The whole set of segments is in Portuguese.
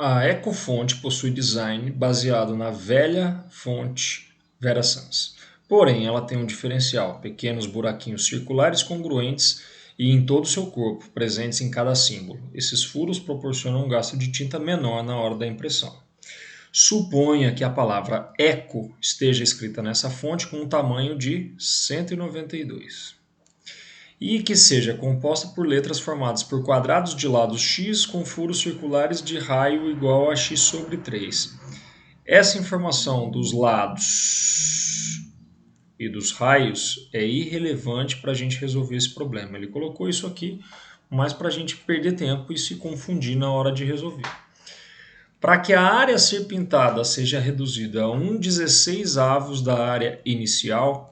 A Ecofonte possui design baseado na velha fonte Vera Sans. Porém, ela tem um diferencial: pequenos buraquinhos circulares congruentes e em todo o seu corpo, presentes em cada símbolo. Esses furos proporcionam um gasto de tinta menor na hora da impressão. Suponha que a palavra eco esteja escrita nessa fonte com um tamanho de 192 e que seja composta por letras formadas por quadrados de lados x com furos circulares de raio igual a x sobre 3. Essa informação dos lados e dos raios é irrelevante para a gente resolver esse problema. Ele colocou isso aqui, mas para a gente perder tempo e se confundir na hora de resolver. Para que a área a ser pintada seja reduzida a 1/16 da área inicial,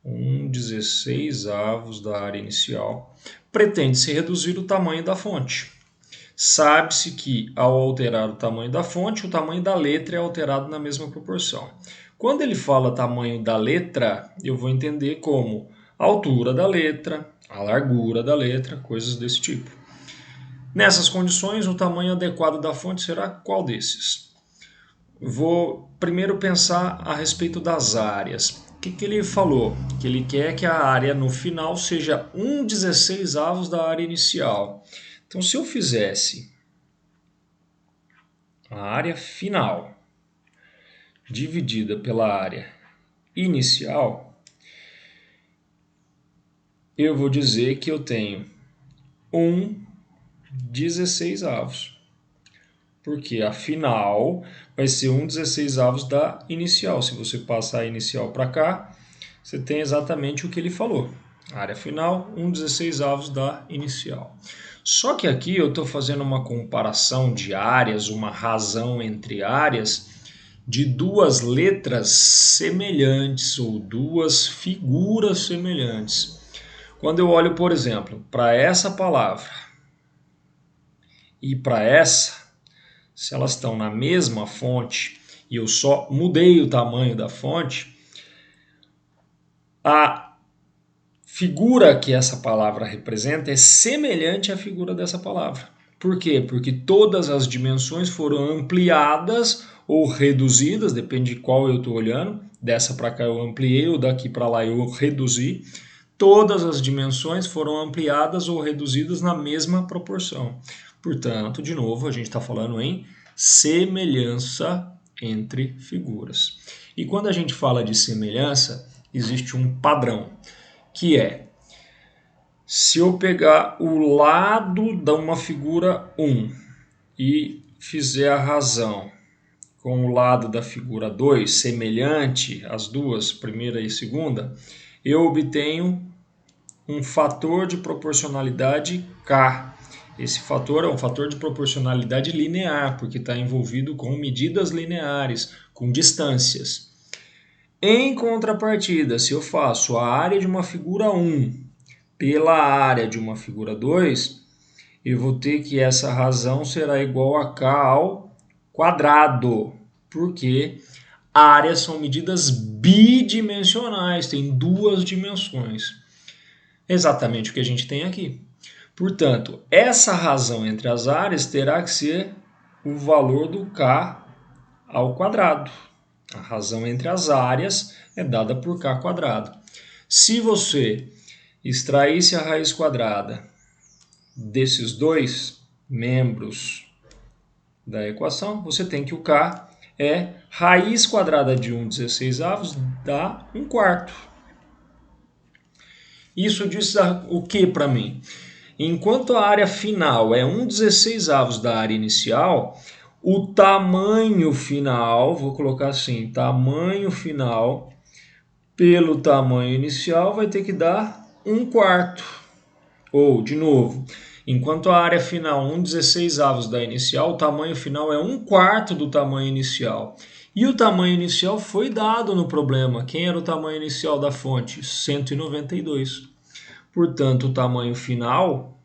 1/16 da área inicial, pretende-se reduzir o tamanho da fonte. Sabe-se que, ao alterar o tamanho da fonte, o tamanho da letra é alterado na mesma proporção. Quando ele fala tamanho da letra, eu vou entender como a altura da letra, a largura da letra, coisas desse tipo. Nessas condições, o tamanho adequado da fonte será qual desses? Vou primeiro pensar a respeito das áreas. O que ele falou? Que ele quer que a área no final seja 1/16 da área inicial. Então, se eu fizesse a área final dividida pela área inicial, eu vou dizer que eu tenho 1/16. Porque a final vai ser 1/16 da inicial. Se você passar a inicial para cá, você tem exatamente o que ele falou. Área final, 1/16 da inicial. Só que aqui eu estou fazendo uma comparação de áreas, uma razão entre áreas, de duas letras semelhantes ou duas figuras semelhantes. Quando eu olho, por exemplo, para essa palavra e para essa, se elas estão na mesma fonte e eu só mudei o tamanho da fonte, a figura que essa palavra representa é semelhante à figura dessa palavra. Por quê? Porque todas as dimensões foram ampliadas ou reduzidas, depende de qual eu estou olhando. Dessa para cá eu ampliei, ou daqui para lá eu reduzi. Todas as dimensões foram ampliadas ou reduzidas na mesma proporção. Portanto, de novo, a gente está falando em semelhança entre figuras. E quando a gente fala de semelhança, existe um padrão, que é, se eu pegar o lado de uma figura 1 e fizer a razão com o lado da figura 2, semelhante às duas, primeira e segunda, eu obtenho um fator de proporcionalidade K. Esse fator é um fator de proporcionalidade linear, porque está envolvido com medidas lineares, com distâncias. Em contrapartida, se eu faço a área de uma figura 1 pela área de uma figura 2, eu vou ter que essa razão será igual a K ao quadrado, porque áreas são medidas bidimensionais, tem duas dimensões. Exatamente o que a gente tem aqui. Portanto, essa razão entre as áreas terá que ser o valor do K ao quadrado. A razão entre as áreas é dada por K quadrado. Se você extraísse a raiz quadrada desses dois membros da equação, você tem que o K é raiz quadrada de 1/16 dá 1/4. Isso diz o que para mim? Enquanto a área final é 1/16 da área inicial, o tamanho final, vou colocar assim, tamanho final pelo tamanho inicial vai ter que dar 1/4. Ou, de novo, enquanto a área final 1/16 da inicial, o tamanho final é 1/4 do tamanho inicial. E o tamanho inicial foi dado no problema. Quem era o tamanho inicial da fonte? 192. Portanto, o tamanho final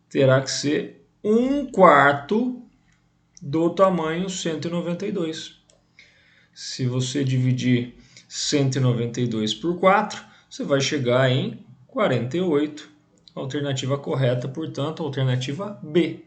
terá que ser 1/4 do tamanho 192. Se você dividir 192 por 4, você vai chegar em 48. Alternativa correta, portanto, alternativa B.